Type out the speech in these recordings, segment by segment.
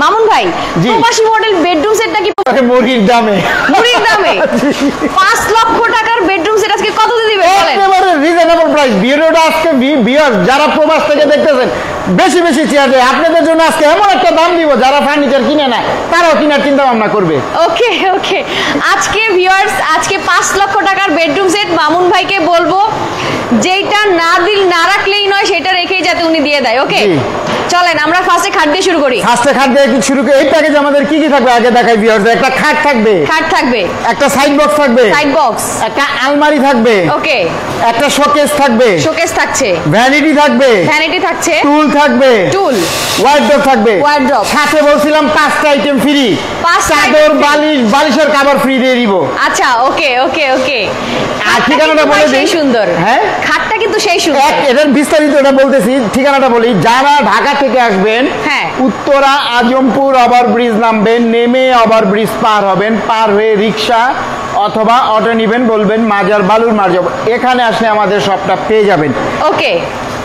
মামুন ভাই প্রবাসী model bedroom সেটটা কি মুরগির দামে 5 লক্ষ টাকার বেডরুম সেট আজকে কত দিয়ে দিবেন বলেন? একেবারে রিজনেবল প্রাইস। ভিডিওটা আজকে ভিউয়ার্স যারা প্রবাস থেকে দেখতেছেন বেশি বেশি শেয়ার দেয়, আপনাদের জন্য আজকে এমন একটা দাম দিব যারা ফার্নিচার কিনে না তারাও কেনার চিন্তা ভাবনা করবে। ওকে ওকে, আজকে ভিউয়ার্স আজকে 5 লক্ষ টাকার বেডরুম সেট মামুন ভাইকে বলবো যেটা না রাখলেই নয় সেটা রেখেই যাতে উনি দিয়ে দেয়। ওকে চলেন আমরা ফার্স্টে খাট দিয়ে শুরু করি। ফার্স্টে খাট দিয়ে শুরু করি। এই প্যাকেজে আমাদের কি কি থাকবে আগে দেখাই ভিউয়ার্স। একটা খাট থাকবে, একটা সাইড বক্স থাকবে, একটা আলমারি থাকবে, ওকে, একটা শোকেস থাকবে, থাকছে, ভ্যানিটি থাকছে, টুল থাকবে, ওয়ার্ডরোব থাকবে, সাথে বলছিলাম 5টা আইটেম ফ্রি, চাদর বালিশের কভার ফ্রি দিয়ে দিব। আচ্ছা ওকে ওকে ওকে, আর ঠিকানাটা বলে দিই। সুন্দর, হ্যাঁ খাটটা কিন্তু সেই সুন্দর। এটার বিস্তারিতটা বলতেছি, ঠিকানাটা বলি। যারা ঢাকা থেকে আসবেন, উত্তরা আজমপুর ওভারব্রিজ নামবেন, নেমে ওভারব্রিজ পার হবেন, পার হয়ে রিক্সা অথবা অটো নিবেন, বলবেন মাজার বালুর মার যাব, এখানে আসলে আমাদের সবটা পেয়ে যাবেন। ওকে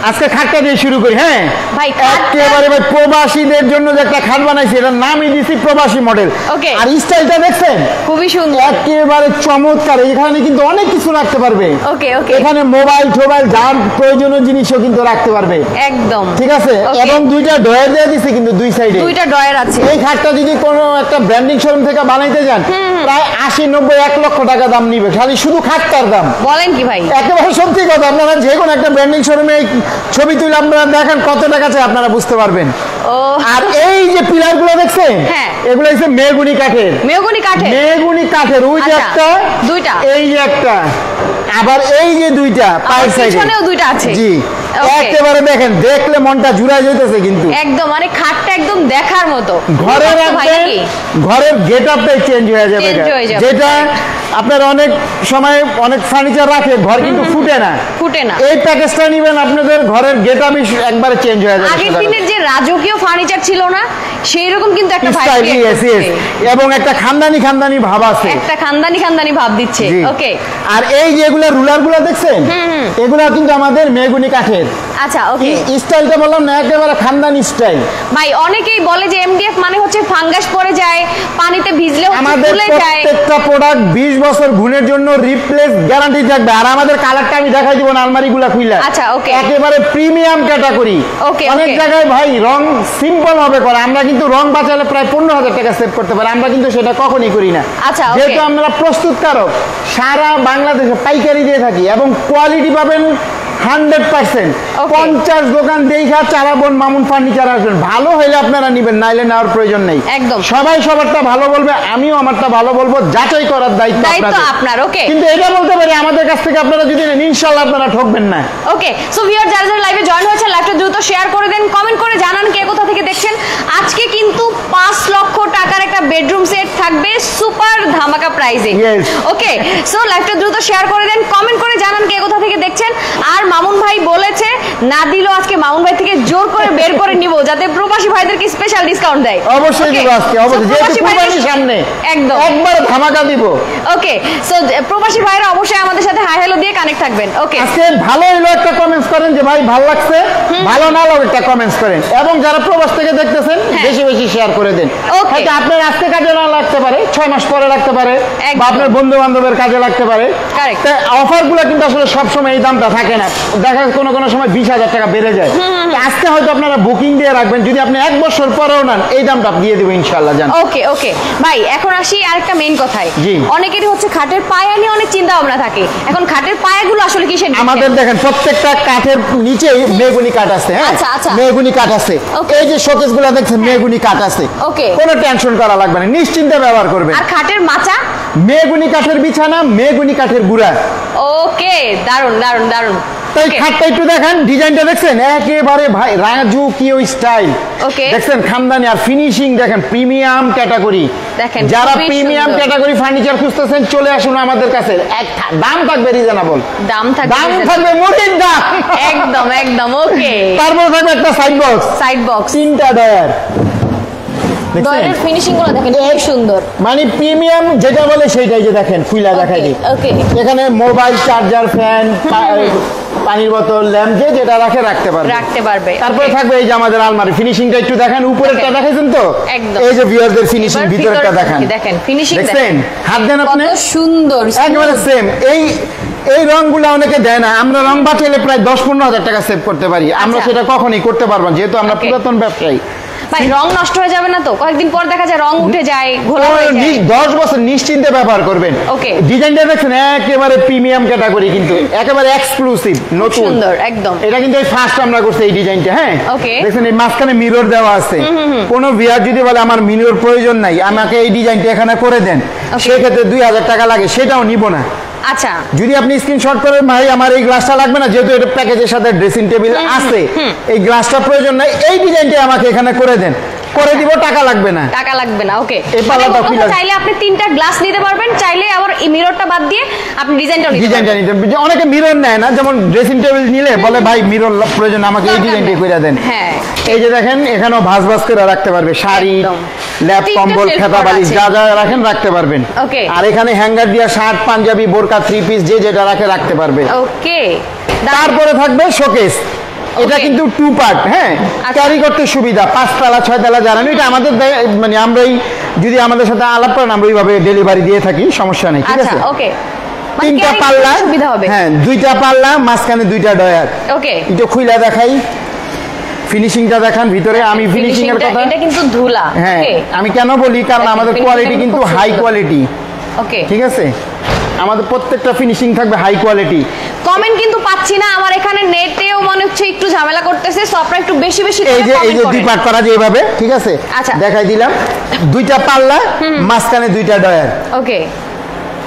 আজকে খাটটা দিয়ে শুরু করি। হ্যাঁ ভাই, একেবারে ভাই প্রবাসীদের জন্য যে একটা খাট বানাইছি এটার নামই দিছি প্রবাসী মডেল। ওকে, আর স্টাইলটা দেখছেন খুবই সুন্দর, একেবারে চমৎকার। এখানে কিন্তু অনেক কিছু রাখতে পারবে। ওকে ওকে, এখানে মোবাইল টোবাইল যার প্রয়োজনীয় জিনিসও কিন্তু রাখতে পারবে একদম, ঠিক আছে। এবং দুইটা ডয়ার দিয়ে দিছি কিন্তু দুই সাইডে দুইটা ডয়ার আছে। এই খাটটা যদি কোনো একটা ব্র্যান্ডিং শোরুম থেকে বানাইতে যান প্রায় 80-90-1 লক্ষ টাকা দাম নিবে, খালি শুধু খাটটার দাম। বলেন কি ভাই? একেবারে সত্যি কথা। আপনারা যে কোনো একটা ব্র্যান্ডিং শোরুমে ছবি তুলে আপনারা দেখেন কত টাকা চাই আপনারা বুঝতে পারবেন। আর এই যে পিলার গুলো দেখছেন, এগুলো হচ্ছে মেহগুনি কাঠের। মেহগুনি কাঠের ওই যে একটা, দুইটা, এই যে একটা, আবার এই যে দুইটা পায়ের সাইডে পিছনেও দুইটা আছে। জি একেবারে দেখেন, দেখলে মনটা জুড়ায় যাইতেছে কিন্তু একদম, মানে খাটটা একদম দেখার মতো। ঘরের ঘরের গেটআপটাই চেঞ্জ হয়ে যাবে, যেটা আপনার অনেক সময় অনেক ফার্নিচার রাখে ঘর কিন্তু ফুটে না। এই প্যাকেজটা নিবেন, আপনাদের ঘরের গেটআপই একবারে চেঞ্জ হয়ে যাবে। আগের দিনের যে রাজকীয় ফার্নিচার ছিল না সেই রকম কিন্তু একটা ভাইব, এবং একটা খানদানি ভাব আছে, একটা খানদানি ভাব দিচ্ছে। ওকে, আর এই যে এগুলা রুলার গুলা দেখছেন, এগুলা কিন্তু আমাদের মেহগুনি কাঠের। আচ্ছা ওকে, স্টাইলটা বললাম না একেবারে খানদানি স্টাইল। ভাই অনেকেই বলে যে এমডিএফ মানে হচ্ছে ফাঙ্গাস পড়ে যায়, পানিতে ভিজলেও ফুলে যায়। প্রত্যেকটা প্রোডাক্ট 20 বছর গুণের জন্য রিপ্লেস গ্যারান্টি থাকবে। আর আমাদের কালারটা আমি দেখাই দিব না আলমারিগুলা খুইলা। আচ্ছা ওকে, একেবারে প্রিমিয়াম ক্যাটাগরি। অনেক জায়গায় ভাই রং সিম্পল হবে করে, আমরা কিন্তু রং বাঁচালে প্রায় 15,000 টাকা সেভ করতে পারি, আমরা কিন্তু সেটা কখনই করি না। আচ্ছা, যেহেতু আমরা প্রস্তুতকারক সারা বাংলাদেশে পাইকারি দিয়ে থাকি এবং কোয়ালিটি পাবেন 100%। 50 দোকান দেখা চালাবন মামুন ফার্নিচার আসবেন, ভালো হইলে আপনারা নিবেন, নাইলে নেওয়ার প্রয়োজন নেই। একদম, সবাই সবারটা ভালো বলবে, আমিও আমারটা ভালো বলবো, যাচাই করার দায়িত্ব আপনার। ওকে, কিন্তু এটা বলতে পারি আমাদের কাছ থেকে আপনারা যদি নেন ইনশাআল্লাহ আপনারা ঠকবেন না। ওকে, সো ভিউয়ার যারা যারা লাইভে জয়েন হয়েছে লাইভটা দ্রুত শেয়ার করে দেন, কমেন্ট করে জানান কে কোথা থেকে দেখছেন। আজকে কিন্তু 5 লক্ষ টাকার একটা বেডরুম সেট থাকবে সুপার ধামাকা প্রাইসে। ওকে, সো লাইভটা দ্রুত শেয়ার করে দেন, কমেন্ট করে জানান কে কোথা থেকে দেখছেন। আর মামুন ভাই বলেছে না দিলেও আজকে মামুন ভাই থেকে জোর করে বের করে নিব যাতে প্রবাসী ভাইদেরকে স্পেশাল ডিসকাউন্ট দেয়। অবশ্যই দিব আজকে, অবশ্যই, যেহেতু কুরবানির সামনে একদম একবার ধামাকা দিব। ওকে, সো প্রবাসী ভাইরা অবশ্যই আমাদের সাথে হাই হ্যালো দিয়ে কানেক্ট থাকবেন। ওকে, আজকে ভালো হলো একটা কমেন্টস করেন যে ভাই ভালো লাগছে, ভালো না লাগলে একটা কমেন্টস করেন, এবং যারা প্রবাস থেকে দেখতেছেন বেশি বেশি শেয়ার করে দেন। হয়তো আপনার আজকে কাজে না লাগতে পারে, 6 মাস পরে লাগতে পারে, বা আপনার বন্ধু বান্ধবের কাজে লাগতে পারে। অফারগুলো কিন্তু আসলে সবসময় এই দামটা থাকে না, দেখা কোনো কোনো সময় 20,000 টাকা বেড়ে যায়। আজকে হয়তো আপনারা বুকিং দিয়ে রাখবেন, যদি আপনি 1 বছর পরেও নেন এই দামটা দিয়ে দেবো ইনশাআল্লাহ। জান ওকে ওকে ভাই, এখন আসি আরেকটা মেইন কথায়। অনেকেরই হচ্ছে খাটের পায়া নিয়ে অনেক চিন্তা ভাবনা থাকে। এখন খাটের পায়াগুলো আসলে কিসের? আমাদের দেখেন প্রত্যেকটা কাঠের নিচে মেহগুনি কাঠ আছে। হ্যাঁ, আচ্ছা আচ্ছা, মেহগুনি কাঠ আছে। এই যে শোকেসগুলো দেখছেন মেহগুনি কাঠ আছে। ওকে, কোনো টেনশন করা লাগবে না, নিশ্চিন্তে ব্যবহার করবেন। আর খাটের মাচা মেহগুনি কাঠের, বিছানা মেহগুনি কাঠের গুড়া। ওকে, দারুন দারুন দারুন। তাই খাটটা একটু দেখেন, ডিজাইনটা দেখছেন একেবারে ভাই রাজকীয় স্টাইল। ওকে, দেখছেন খানদানি, আর ফিনিশিং দেখেন প্রিমিয়াম ক্যাটাগরি। দেখেন যারা প্রিমিয়াম ক্যাটাগরি ফার্নিচার খুঁজতেছেন চলে আসুন আমাদের কাছে। দাম থাকবে রিজনেবল, দাম থাকবে মুড়ির দাম একদম একদম। ওকে, তারপর থাকবে একটা সাইড বক্স 3টা ডয়ার। ডয়ারের ফিনিশিং গুলো দেখেন খুব সুন্দর, মানে প্রিমিয়াম যেটা বলে সেটাই। যে দেখেন খুইলা দেখাই দিই। ওকে, এখানে মোবাইল চার্জার, ফ্যান, পানির বোতল, ল্যাম্প, যেটা রাখতে পারবে। তারপরে থাকবে এই যে আমাদের আলমারি, ফিনিশিংটা একটু দেখেন, উপরেরটা দেখাইছেন তো, এই যে ভিউয়ারদের ফিনিশিং, ভিতরেরটা দেখেন ফিনিশিং দেখেন, হাত দেন আপনি, কত সুন্দর, একেবারে সেম। এই রংগুলো অনেকে দেয় না, আমরা রং বাঁচাইলে প্রায় 10-15 হাজার টাকা সেভ করতে পারি, আমরা সেটা কখনোই করতে পারবো না, যেহেতু আমরা পুরাতন ব্যবসায়ী। ভাই রং নষ্ট হয়ে যাবে না তো? কয়েকদিন পর দেখা যায় রং উঠে যায়, ঘোলা হয়ে যায়। 10 বছর নিশ্চিন্তে ব্যবহার করবেন। ওকে, ডিজাইনটা দেখছেন একেবারে প্রিমিয়াম ক্যাটাগরি, কিন্তু একেবারে এক্সক্লুসিভ, নতুন, সুন্দর একদম। এটা কিন্তু এই ফার্স্ট আমরা করছি এই ডিজাইনটা। হ্যাঁ, ওকে, দেখছেন এই মাঝখানে মিরর দেওয়া আছে। কোন ভিউয়ার যদি বলে আমার মিরর প্রয়োজন নাই, আমাকে এই ডিজাইনটা এখানে করে দেন, সেক্ষেত্রে 2000 টাকা লাগে, সেটাও নিব না। আচ্ছা, যদি আপনি স্ক্রিনশট করেন ভাই আমার এই গ্লাসটা লাগবে না, যেহেতু এটা প্যাকেজের সাথে ড্রেসিং টেবিল আছে, এই গ্লাসটা প্রয়োজন নাই, এই ডিজাইনটা আমাকে এখানে করে দেন, করে দিব, টাকা লাগবে না। ওকে, এই পাল্লাটা খুলে চাইলে আপনি 3টা গ্লাস নিতে পারবেন, চাইলে আবার এই মিররটা বাদ দিয়ে আপনি ডিজাইনটা নিতে পারবেন। অনেকে মিরর নেয় না, যেমন ড্রেসিং টেবিল নিলে বলে ভাই মিরর প্রয়োজন, আমাকে এই ডিজাইনটা করে দেন। হ্যাঁ, এই যে দেখেন এখানেও ভাঁজ করে রাখতে পারবে, শাড়ি, ল্যাপ, কম্বল, খেতা বালিশ যা যা রাখেন রাখতে পারবেন। ওকে, আর এখানে হ্যাঙ্গার দিয়া শার্ট, পাঞ্জাবি, বোরকা, 3 পিস যেটা রাখতে পারবে। ওকে, তারপরে থাকবে শোকেস, এটা কিন্তু 2 পার্ট। হ্যাঁ, ক্যারি করতে সুবিধা, 5 তলা 6 তলা জানেন, এটা আমাদের মানে আমরাই যদি আমাদের সাথে আলাপ করেন আমরা ওইভাবে ডেলিভারি দিয়ে থাকি, সমস্যা নেই। ঠিক আছে, ওকে, 3টা পাল্লা, হ্যাঁ 2টা পাল্লা, মাঝখানে 2টা ডয়ার। ওকে, এটা খুইলা দেখাই, ফিনিশিংটা দেখান ভিতরে। আমি ফিনিশিং এর কথা, এটা কিন্তু ধুলা। হ্যাঁ, আমি কেন বলি, কারণ আমাদের কোয়ালিটি কিন্তু হাই কোয়ালিটি। ওকে, ঠিক আছে, আমাদের প্রত্যেকটা ফিনিশিং থাকবে হাই কোয়ালিটি। কমেন্ট কিন্তু পাচ্ছি না আমার এখানে, নেটেও মনে হচ্ছে একটু ঝামেলা করতেছে, সো আপনারা একটু বেশি করে কমেন্ট করেন। এই যে 2 পার্ট করা যায় এইভাবে। ঠিক আছে, আচ্ছা, দেখাই দিলাম, 2টা পাল্লা, মাঝখানে 2টা ডয়ার। ওকে,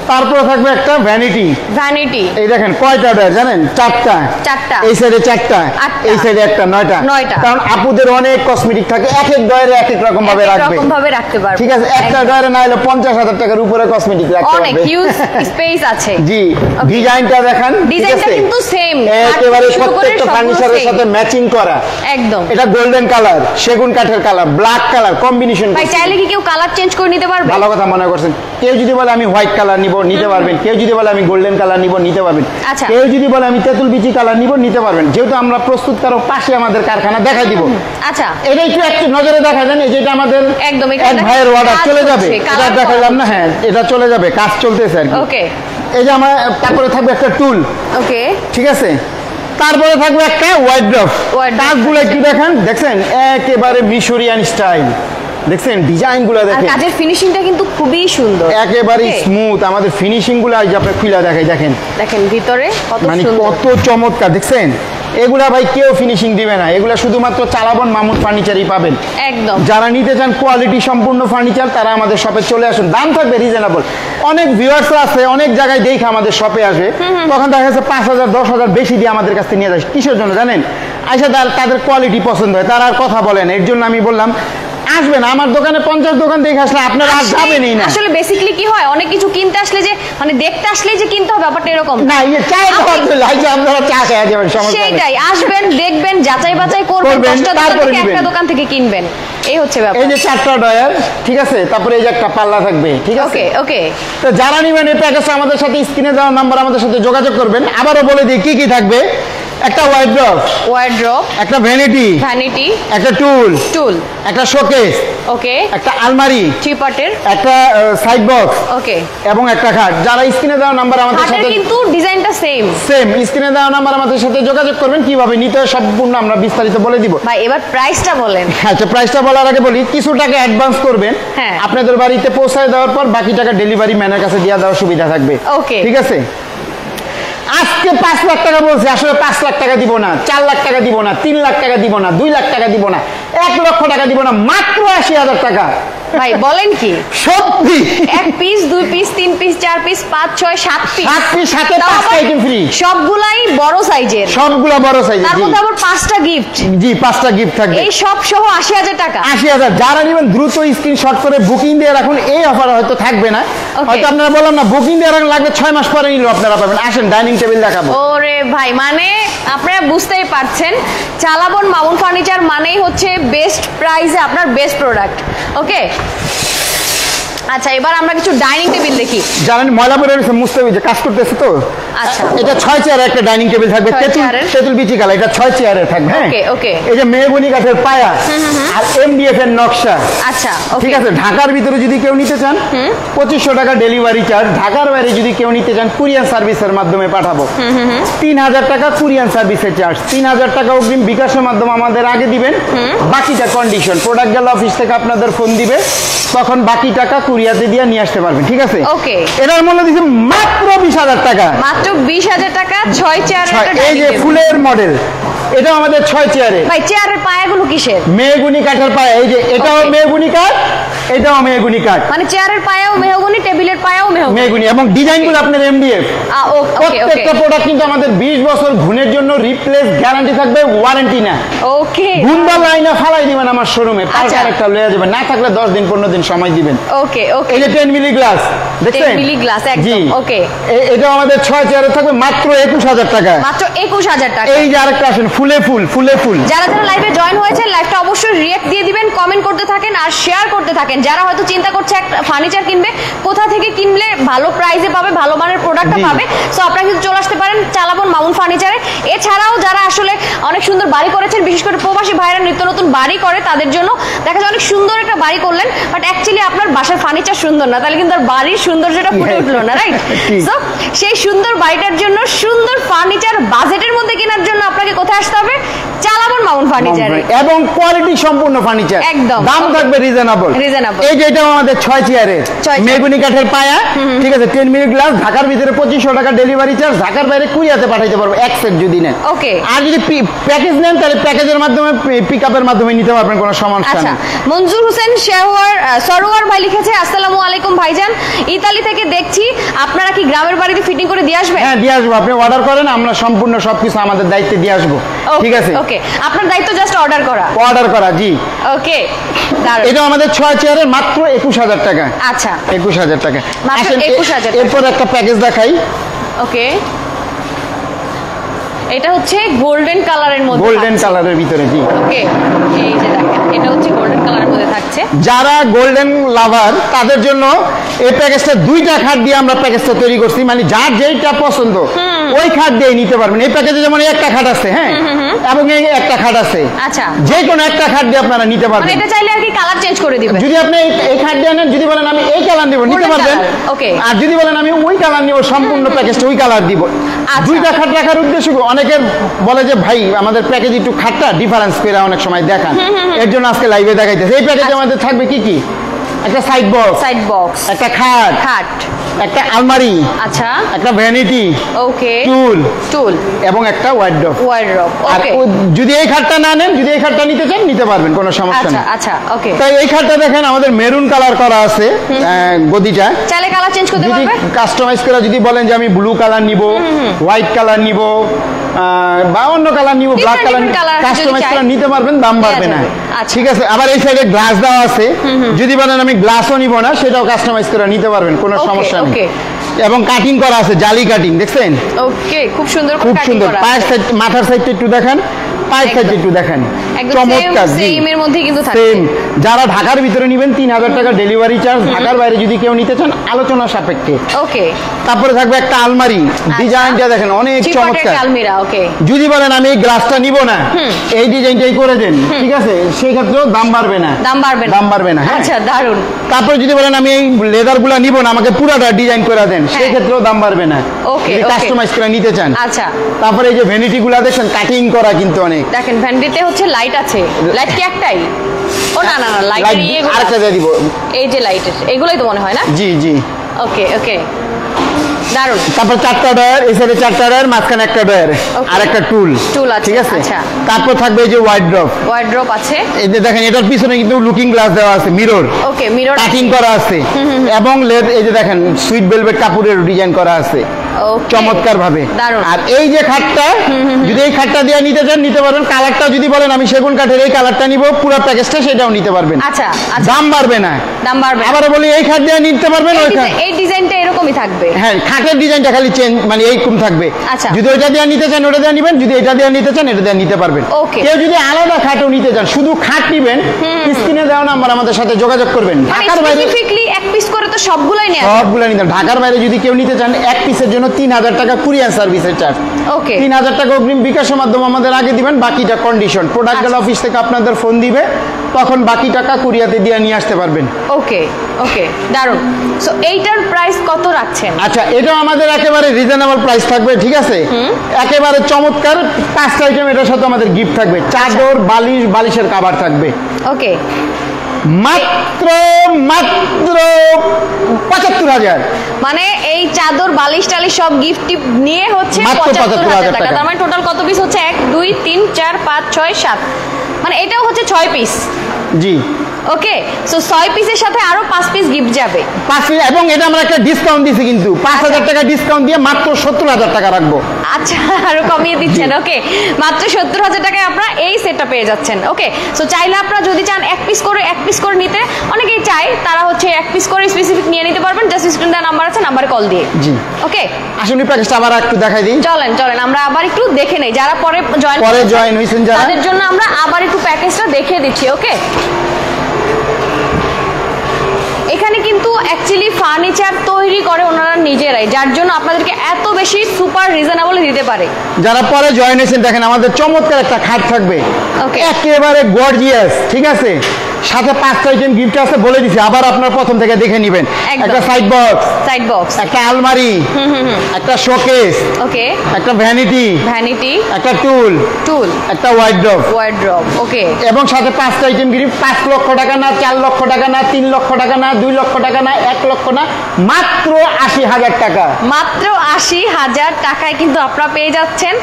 তারপরে থাকবে একটা ভ্যানিটি। এই দেখেন কয়টা ডয়ার জানেন? 4টা। এই সাইডে 4টা, এই সাইডে একটা, 9টা। কারণ আপুদের অনেক কসমেটিক থাকে, এক এক ডয়ারে এক এক রকম ভাবে রাখতে পারবে। ঠিক আছে, একটা ডয়ারে না হলে 50,000 টাকার উপরে কসমেটিক রাখতে পারবে, অনেক হিউজ স্পেস আছে। জি, ডিজাইনটা দেখেন, ডিজাইনটা কিন্তু সেম, একেবারে প্রত্যেকটা ফার্নিচারের সাথে ম্যাচিং করা একদম। এটা গোল্ডেন কালার, সেগুন কাঠের কালার, ব্ল্যাক কালার কম্বিনেশন। ভাই চাইলে কি কেউ কালার চেঞ্জ করে নিতে পারবে? ভালো কথা মনে করছেন। কেউ যদি বলে আমি হোয়াইট কালার নিতে পারবেন, কেউ যদি বলে আমি গোল্ডেন কালার নিতে পারবেন, কেউ যদি বলে আমি তেঁতুল বিচি কালার নিতে পারবেন। যেহেতু আমরা প্রস্তুতকারক, পাশে আমাদের কারখানা, দেখাই দিব। আচ্ছা, এটা একটু নজরে দেখা দেন, এই যেটা আমাদের একদম এক ভাইয়ের অর্ডার চলে যাবে, এটা দেখাইলাম না, হ্যাঁ এটা চলে যাবে, কাজ চলতেছে আর কি। ওকে, এই যে আমার, তারপরে থাকবে একটা টুল। ওকে, ঠিক আছে, তারপরে থাকবে একটা ওয়ার্ড্রপ। কাজগুলো একটু দেখছেন একেবারে মিশরিয়ান স্টাইল, দেখছেন ডিজাইন গুলো দেখেন, কাজের ফিনিশিংটা কিন্তু খুবই সুন্দর, একেবারে স্মুথ। আমাদের ফিনিশিং গুলো আজ আপনি খুলে দেখেন ভিতরে কত চমৎকার। দেখছেন এগুলা ভাই কেউ ফিনিশিং দিবে না, এগুলা শুধুমাত্র চালাবন মামুন ফার্নিচারই পাবেন একদম। যারা নিতে চান কোয়ালিটি সম্পূর্ণ ফার্নিচার, তারা আমাদের শপে চলে আসুন, দাম থাকবে রিজনেবল। অনেক ভিউয়ার্স আছে অনেক জায়গায় দেখে আমাদের শপে আসে, তখন দেখা যাচ্ছে 5,000 10,000 বেশি দিয়ে আমাদের কাছ থেকে নিয়ে যায়। কিসের জন্য জানেন? আচ্ছা, তাদের কোয়ালিটি পছন্দ হয়, তারা আর কথা বলেন। এর জন্য আমি বললাম আসবেন আমার দোকানে, 50 দোকান দেখে আসলে আপনারা আর যাবেনই না। আসলে বেসিক্যালি কি হয়, অনেক কিছু কিনতে আসলে যে মানে দেখতে আসলেই যে কিনতে হবে ব্যাপারটা এরকম না। এই চা আপনারা চা খেয়ে যাবেন, সমস্যা নেই। সেটাই, আসবেন, দেখবেন, যাচাই বাছাই করবেন, 10টা দোকান থেকে একটা দোকান থেকে কিনবেন, এই হচ্ছে ব্যাপার। এই যে 4টা ডয়ার, ঠিক আছে, তারপরে এই যে একটা পাল্লা থাকবে। ঠিক আছে, ওকে ওকে। তো যারা নেবেন এই প্যাকেজটা আমাদের সাথে স্ক্রিনে দেওয়া নাম্বার আমাদের সাথে যোগাযোগ করবেন। আবারও বলে দিই কি কি থাকবে। একটা ওয়ার্ড্রপ, একটা ভ্যানিটি, একটা টুল, একটা শোকেস, ওকে, একটা আলমারি, চিপাটের একটা সাইড বক্স, ওকে, এবং একটা খাট। যারা স্ক্রিনে দেওয়া নাম্বার আমাদের সাথে, কিন্তু ডিজাইনটা সেম স্ক্রিনে দেওয়া নাম্বার আমাদের সাথে যোগাযোগ করবেন। কিভাবে নিতে হয় সম্পূর্ণ আমরা বিস্তারিত বলে দিব। ভাই এবার প্রাইসটা বলেন। আচ্ছা, প্রাইসটা বলার আগে বলি, কিছু টাকা অ্যাডভান্স করবেন, আপনাদের বাড়িতে পৌঁছায় দেওয়ার পর বাকি টাকা ডেলিভারি ম্যানের কাছে দিয়ে দেওয়ার সুবিধা থাকবে। ওকে, ঠিক আছে। আজকে 5 লাখ টাকা বলছি, আসলে 5 লাখ টাকা দিব না, 4 লাখ টাকা দিব না, 3 লাখ টাকা দিব না, 2 লাখ টাকা দিব না, 1 লক্ষ টাকা দিব না, মাত্র 80,000 টাকা। ভাই বলেন কি সত্যি? 1 piece 2 piece 3 piece 4 piece 5 6 7 piece, 7 piece সাথে 5টা আইটেম ফ্রি, সবগুলাই বড় সাইজের, সবগুলা বড় সাইজের। তার মধ্যে আবার 5টা গিফট। জি, 5টা গিফট থাকবে। এই সব সহ 80,000 টাকা। 80,000। যারা নেবেন দ্রুত স্ক্রিনশট করে বুকিং দিয়ে রাখুন। এই অফার হয়তো থাকবে না, হয়তো আপনারা বললাম না বুকিং দিয়ে রাখুন, লাগবে 6 মাস পরে নিলেও আপনারা পাবেন। আসেন, ডাইনিং টেবিল দেখাবো। ওরে ভাই, মানে আপনারা বুঝতেই পারছেন, চালাবন মামুন ফার্নিচার মানেই হচ্ছে বেস্ট প্রাইসে আপনার বেস্ট প্রোডাক্ট। ওকে, আচ্ছা, এবার আমরা কিছু ডাইনিং টেবিল দেখি। জানেন ময়লা পড়ে রয়েছে, মুছতে হবে, কাজ করতেছে তো। আচ্ছা, এটা 6 চেয়ারের একটা ডাইনিং টেবিল থাকবে, তেঁতুল বিচি কালার, এটা 6 চেয়ারের থাকবে। হ্যাঁ, ওকে ওকে। এই যে মেহগনি কাঠের পায়া আর এমডিএফ এর নকশা। আচ্ছা, ঠিক আছে। ঢাকার ভিতরে যদি কেউ নিতে চান 2500 টাকা ডেলিভারি চার্জ। ঢাকার বাইরে যদি কেউ নিতে চান কুরিয়ার সার্ভিসের মাধ্যমে পাঠাবো। 3000 টাকা কুরিয়ার সার্ভিসের চার্জ। 3000 টাকা অগ্রিম বিকাশের মাধ্যমে আমাদের আগে দিবেন, বাকিটা কন্ডিশন। প্রোডাক্ট গেল অফিস থেকে আপনাদের ফোন দিবে, তখন বাকি টাকা কুরিয়াতে দিয়ে নিয়ে আসতে পারবেন। ঠিক আছে। ওকে। এটার মূল্য দিচ্ছে মাত্র 20000 টাকা। মাত্র 20000 টাকা 6 চেয়ারের একটা এই যে ফুলের মডেল, এটাও আমাদের 6 চেয়ারে। ভাই চেয়ারের পায়াগুলো কিসের? মেহগনি কাঠের পায়া। এই যে এটাও মেহগনি কাঠ, এটাও মেহগনি কাঠ। মানে চেয়ারের পায়াও মেহগনি, টেবিলের পায়াও মেহগনি, এবং ডিজাইনগুলো আপনার এমডিএফ। প্রত্যেকটা প্রোডাক্ট কিন্তু আমাদের 20 বছর ঘুণের জন্য রিপ্লেস গ্যারান্টি থাকবে, ওয়ারেন্টি না। ওকে। ঘুণবা লাইনা ফালাই দিবেন আমার শোরুমে, পাল্টা একটা লয়ে যাবেন, না থাকলে 10 দিন 15 দিন সময় দিবেন। ওকে ওকে। এই যে 10 মিলি গ্লাস দেখছেন? 10 মিলি গ্লাস একদম। ওকে। এটাও আমাদের 6 চেয়ারে থাকবে মাত্র 21000 টাকা। মাত্র 21000 টাকা। এই যে আরেকটা আসেন ফুলে ফুল, ফুলে ফুল। যারা যারা লাইভে জয়েন হয়েছে লাইভটা অবশ্যই রিঅ্যাক্ট দিয়ে দিবেন, কমেন্ট করতে থাকেন আর শেয়ার করতে থাকেন। যারা হয়তো চিন্তা করছে একটা ফার্নিচার কিনবে, কোথা থেকে কিনলে ভালো প্রাইসে পাবে, ভালো মানের প্রোডাক্টটা পাবে, সো আপনারা কিন্তু চলে আসতে পারেন চালাবন মামুন ফার্নিচারে। এছাড়াও যারা আসলে অনেক সুন্দর বাড়ি করেছেন, বিশেষ করে প্রবাসী ভাইরা নিত্য নতুন বাড়ি করে, তাদের জন্য দেখা যায় অনেক সুন্দর একটা বাড়ি করলেন, বাট অ্যাকচুয়ালি আপনার বাসার ফার্নিচার সুন্দর না, তাহলে কিন্তু আর বাড়ির সৌন্দর্যটা ফুটে উঠলো না, রাইট? সো সেই সুন্দর বাড়িটার জন্য, সুন্দর ফার্নিচার বাজেটের মধ্যে কেনার জন্য আপনাকে কোথায় আসতে হবে? চালাবন মামুন ফার্নিচারে। এবং কোয়ালিটি সম্পূর্ণ ফার্নিচার, একদম দাম থাকবে রিজনেবল। এই যে এটা আমাদের 6 চেয়ারের মেহগনি কাঠের পায়া। ঠিক আছে। 10 মিলি গ্লাস। ঢাকার ভিতরে 2500 টাকা ডেলিভারি চার্জ। ঢাকার বাইরে কুরিয়াতে পাঠাইতে পারবো এক সেট যদি নেন। ওকে। আর যদি প্যাকেজ নেন তাহলে প্যাকেজের মাধ্যমে, পিকআপের মাধ্যমে নিতে পারবেন, কোনো সমস্যা নেই। মঞ্জুর হোসেন সরোয়ার ভাই লিখেছে, আসসালামু আলাইকুম ভাইজান, ইতালি থেকে দেখছি, আপনারা কি গ্রামের বাড়িতে ফিটিং করে দিয়ে আসবেন? হ্যাঁ, দিয়ে আসবো। আপনি অর্ডার করেন, আমরা সম্পূর্ণ সবকিছু আমাদের দায়িত্বে দিয়ে আসবো। ঠিক আছে। ওকে। আপনার দায়িত্ব জাস্ট অর্ডার করা। অর্ডার করা, জি। ওকে। এটা আমাদের 6 চেয়ারের মাত্র 21000 টাকা। আচ্ছা, 21000 টাকা। মাত্র 21000। এরপর একটা প্যাকেজ দেখাই। ওকে। এটা হচ্ছে গোল্ডেন কালারের মধ্যে, গোল্ডেন কালারের ভিতরে, জি। ওকে। এই যে দেখেন, এটা হচ্ছে গোল্ডেন কালারের মধ্যে থাকছে। যারা গোল্ডেন লাভার তাদের জন্য এই প্যাকেজটা 2টা খাট দিয়ে আমরা প্যাকেজটা তৈরি করছি, মানে যার যেটা পছন্দ ওই খাট দিয়ে নিতে পারবেন। এই প্যাকেজে যেমন একটা খাট আছে, হ্যাঁ, এবং এই একটা খাট আছে। আচ্ছা, যে কোনো একটা খাট দিয়ে আপনারা নিতে পারবেন। এটা চাইলে আর কি কালার চেঞ্জ করে দিবেন। যদি আপনি এই খাট দিয়ে নেন, যদি বলেন আমি এই কালার নিব, নিতে পারবেন। ওকে। আর যদি বলেন আমি ওই কালার নিব, সম্পূর্ণ প্যাকেজটা ওই কালার দিব। 2টা খাট রাখার উদ্দেশ্য, অনেকে বলে যে ভাই আমাদের প্যাকেজ একটু খাটটা ডিফারেন্স করে অনেক সময় দেখান, এর জন্য আজকে লাইভে দেখাইতেছে। এই প্যাকেজে আমাদের থাকবে কি কি? একটা সাইড বক্স, একটা খাট, একটা আলমারি, আচ্ছা, একটা ভ্যানিটি, ওকে, টুল এবং একটা ওয়ার্ডরোব। আর যদি এই খাটটা না নেন, যদি এই খাটটা নিতে চান নিতে পারবেন, কোনো সমস্যা নেই। আচ্ছা, ওকে। তাই এই খাটটা দেখেন আমাদের মেরুন কালার করা আছে, গদিটা চাইলে কালার চেঞ্জ করতে পারবেন। যদি কাস্টমাইজ করে যদি বলেন যে আমি ব্লু কালার নিব, হোয়াইট কালার নিব, বা অন্য কালার নিব, ব্ল্যাক কালার, কাস্টমাইজ করে নিতে পারবেন, দাম বাড়বে না। ঠিক আছে। আবার এই সাইডে গ্লাস দেওয়া আছে, যদি বলেন আমি গ্লাসও নিব না, সেটাও কাস্টমাইজ করে নিতে পারবেন, কোনো সমস্যা নেই। এবং কাটিং করা আছে, জালি কাটিং, দেখছেন? ওকে, খুব সুন্দর, খুব সুন্দর। পায়ের সাইড, মাথার সাইডটা একটু দেখেন, পায়ের সাইডটা একটু দেখেন, চমৎকার। সেমের মধ্যে কিন্তু থাকে। যারা ঢাকার ভিতরে নেবেন 3000 টাকা ডেলিভারি চার্জ। ঢাকার বাইরে যদি কেউ নিতে চান আলোচনা সাপেক্ষে। ওকে। তারপরে থাকবে একটা আলমারি, ডিজাইনটা দেখেন অনেক চমৎকার। যদি বলেন আমি এই গ্লাসটা নিব না, এই ডিজাইনটাই করে দেন, ঠিক আছে, সেই ক্ষেত্রেও দাম বাড়বে না, দাম বাড়বে না। আচ্ছা, দারুন। তারপরে যদি বলেন আমি এই লেদার গুলা নিব না, আমাকে পুরাটা ডিজাইন করে দেন, সেই ক্ষেত্রেও দাম বাড়বে না, যদি কাস্টমাইজ করে নিতে চান। আচ্ছা। তারপরে এই যে ভ্যানিটি গুলা দেখেন কাটিং করা কিন্তু অনেক। দেখেন ভ্যানিটিতে হচ্ছে লাইট আছে, লাইট কি একটাই? ও না না না, লাইট আরেকটা দিয়ে দিব। এই যে লাইটের এগুলাই তো মনে হয় না? জি জি। ওকে ওকে, দারুন। তারপর 4টা ডয়ার, এই সাইডে 4টা ডয়ার, মাঝখানে একটা ডয়ার আর একটা টুল আছে, ঠিক আছে। তারপর থাকবে এই যে ওয়ার্ডরোব আছে, এই যে দেখেন এটার পিছনে কিন্তু লুকিং গ্লাস দেওয়া আছে, মিরর। ওকে, মিরর কাটিং করা আছে, এবং এই যে দেখেন সুইট ভেলভেট কাপড়ের ডিজাইন করা আছে চমৎকার ভাবে। আর এই যে খাটটা, যদি এই খাটটা দিয়ে নিতে চান নিতে পারবেন। কালারটা যদি বলেন আমি সেগুন কাঠের এই কালারটা নিব, পুরো প্যাকেজটা সেটাও নিতে পারবেন। আচ্ছা, দাম বাড়বে না, দাম বাড়বে। আবার বলি এই খাট দিয়ে নিতে পারবেন, ওই খাট, এই ডিজাইনটা এরকম এরকমই থাকবে। হ্যাঁ, খাটের ডিজাইনটা খালি চেঞ্জ, মানে এইরকম থাকবে। আচ্ছা, যদি ওইটা দিয়ে নিতে চান ওটা দিয়ে নেবেন, যদি এটা দিয়ে নিতে চান এটা দিয়ে নিতে পারবেন। কেউ যদি আলাদা খাটও নিতে চান, শুধু খাট নেবেন, স্ক্রিনে দেওয়া নাম্বার আমাদের সাথে যোগাযোগ করবেন। ঢাকার বাইরে স্পেসিফিকলি এক পিস করে তো সবগুলাই নেন, সবগুলাই নিতে। ঢাকার বাইরে যদি কেউ নিতে চান, এক পিসের জন্য 3000 টাকা কুরিয়ার সার্ভিসের চার্জ। ওকে, 3000 টাকা অগ্রিম বিকাশের মাধ্যমে আমাদের আগে দিবেন, বাকিটা কন্ডিশন। প্রোডাক্ট অফিস থেকে আপনাদের ফোন দিবে, তখন বাকি টাকা কুরিয়াতে দিয়ে নিয়ে আসতে পারবেন। ওকে ওকে, দারুন। সো এইটার প্রাইস কত রাখছেন? আচ্ছা, এটা আমাদের একেবারে রিজনেবল প্রাইস থাকবে, ঠিক আছে? একেবারে চমৎকার 5টা আইটেম এটার সাথে আমাদের গিফট থাকবে। চাদর, বালিশ, বালিশের কভার থাকবে। ওকে, মাত্র মাত্র 75,000। মানে এই চাদর, বালিশ টালিশ সব গিফট টিপ নিয়ে হচ্ছে 75,000 টাকা। তার মানে টোটাল কত পিস হচ্ছে? 1 2 3 4 5 6 7, মানে এটাও হচ্ছে 6 পিস। জি, ওকে। সো 6 পিসের সাথে আরো 5 পিস গিফট যাবে। 5 পিস, এবং এটা আমরা একটা ডিসকাউন্ট দিছি, কিন্তু 5000 টাকা ডিসকাউন্ট দিয়ে মাত্র 70,000 টাকা রাখবো। আচ্ছা, আরো কমিয়ে দিচ্ছেন। ওকে, মাত্র 70,000 টাকায় আপনারা এই সেটটা পেয়ে যাচ্ছেন। ওকে, সো চাইলে আপনারা যদি চান এক পিস করে নিতে, অনেকেই চায়, তারা হচ্ছে এক পিস করে স্পেসিফিক নিয়ে নিতে পারবেন। জাস্ট স্ক্রিনে দেওয়া নাম্বার আছে, নাম্বারে কল দিয়ে। জি, ওকে। আসুন প্যাকেজটা আবার একটু দেখাই দিই। চলেন আমরা আবার একটু দেখে নেই, যারা পরে জয়েন হয়েছেন যারা, তাদের জন্য আমরা আবার একটু প্যাকেজটা দেখিয়ে দিচ্ছি। ওকে, এখানে কিন্তু অ্যাকচুয়ালি ফার্নিচার তৈরি করে ওনারা নিজেরাই, যার জন্য আপনাদেরকে এত বেশি সুপার রিজনেবল দিতে পারে। যারা পরে জয়েন হয়েছেন, দেখেন আমাদের চমৎকার একটা খাট থাকবে, একেবারে গর্জিয়াস, ঠিক আছে? সাথে 5টা আইটেম গিফট আছে, বলে দিছি, আবার আপনার প্রথম থেকে দেখে নেবেন। একটা সাইড বক্স, একটা আলমারি, একটা শোকেস, ওকে, একটা ভ্যানিটি, একটা টুল, একটা ওয়ার্ড্রব। ওকে, এবং সাথে 5টা আইটেম গিফট। 5 লক্ষ টাকা না, 4 লক্ষ টাকা না, 3 লক্ষ টাকা না, 2 লক্ষ টাকা না, 1 লক্ষ না, মাত্র 80,000 টাকা। মাত্র 80,000 টাকায় কিন্তু আপনারা পেয়ে যাচ্ছেন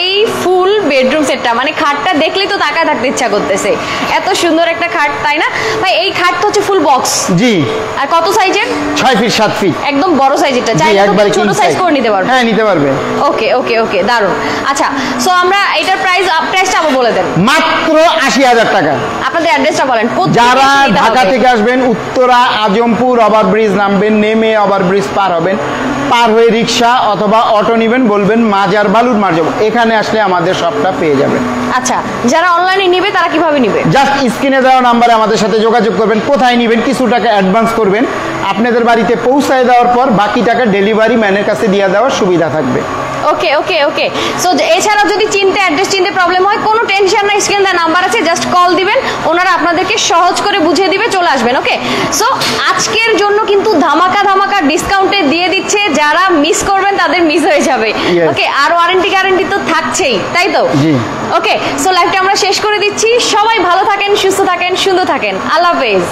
এই ফুল বেডরুম সেটটা। মানে খাটটা দেখলেই তো তাকায় থাকতে ইচ্ছা করতেছে, এত সুন্দর একটা খাট, তাই না ভাই? এই খাট তো হচ্ছে ফুল বক্স। জি। আর কত সাইজের? 6 ফিট 7 ফিট, একদম বড় সাইজ। এটা চাইলে ছোট সাইজ করে নিতে পারবে। হ্যাঁ, নিতে পারবে। ওকে ওকে ওকে, দারুন। আচ্ছা, সো আমরা এটার প্রাইসটা আবার বলে দেন। মাত্র 80,000 টাকা। আপনাদের অ্যাড্রেসটা বলেন। যারা ঢাকা থেকে আসবেন, উত্তরা আজমপুর ওভারব্রিজ নামবেন, নেমে ওভারব্রিজ পার হবেন, পার হয়ে রিক্সা অথবা অটো নেবেন, বলবেন মাজার বালুর মার যাব, এখানে আসলে আমাদের সবটা পেয়ে যাবেন। আচ্ছা, যারা অনলাইনে নিবে তারা কিভাবে নিবে? জাস্ট স্ক্রিনে দেওয়া নাম্বারে আমাদের সাথে যোগাযোগ করবেন। কোথায় নেবেন, কিছু টাকা অ্যাডভান্স করবেন, আপনাদের বাড়িতে পৌঁছায় দেওয়ার পর বাকি টাকা ডেলিভারি ম্যানের কাছে দিয়ে দেওয়ার সুবিধা থাকবে। ওকে ওকে ওকে। সো এছাড়াও যদি অ্যাড্রেস চিনতে প্রবলেম হয়, কোনো টেনশন নাই, স্ক্রিনে দেওয়া নাম্বার আছে, জাস্ট কল দিবেন, ওনারা আপনাদেরকে সহজ করে বুঝিয়ে দিবে, চলে আসবেন। ওকে, সো আজকের জন্য কিন্তু ধামাকা ডিসকাউন্টে দিয়ে দিচ্ছে, যারা মিস করবেন তাদের মিস হয়ে যাবে। ওকে, আর ওয়ারেন্টি গ্যারান্টি তো থাকছেই, তাই তো? জি। ওকে, সো লাইভটা আমরা শেষ করে দিচ্ছি। সবাই ভালো থাকেন, সুস্থ থাকেন, সুন্দর থাকেন। আল্লাহ হাফেজ।